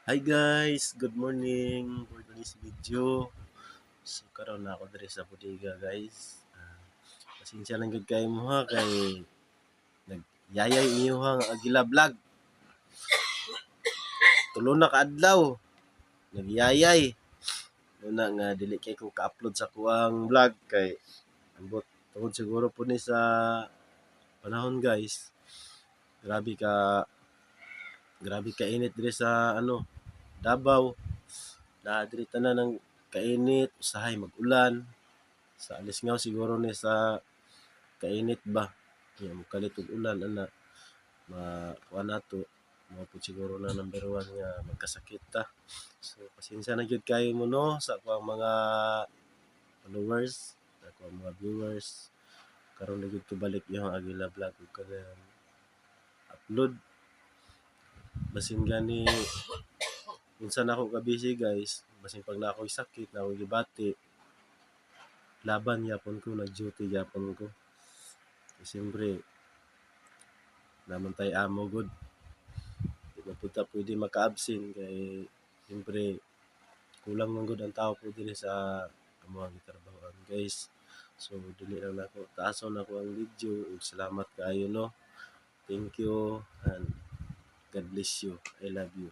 Hi guys, good morning for today's video. So karon na ako diri sa bodega guys. Pasensya lang gud kay mo ha kay nagyayay niyo ha nga Agila Vlog. Tulo na ka adlaw nagyayay. Una nga dili kay ko ka-upload sa kuang vlog kay ambot tungod siguro po ni sa panahon guys. Grabe ka init diri sa Davao. Na diri tanan ng kainit, usahay mag-ulan. Sa Alisngaw siguro ni sa kainit ba. Kaya mo kalit og ulan ana makuha nato mo po siguro na number one nga magkasakit ta. So pasensya na gyud kayo mo no sa akong mga followers, sa akong mga viewers. Karon na gyud ko balik yung Agila Vlog ug kanang upload. Basin gani minsan ako ka busy guys, basin pag na ako'y sakit, na ako'y gibati, laban yapon ko, nag-duty yapon ko. Siyempre, naman tayo amo good. Di ba puta pwede maka-absent kay siyempre kulang man good ang tao po din sa amuang gitrabahoan guys. So dili lang nako taason ako ang video ug salamat kaayo no. Thank you and God bless you. I love you.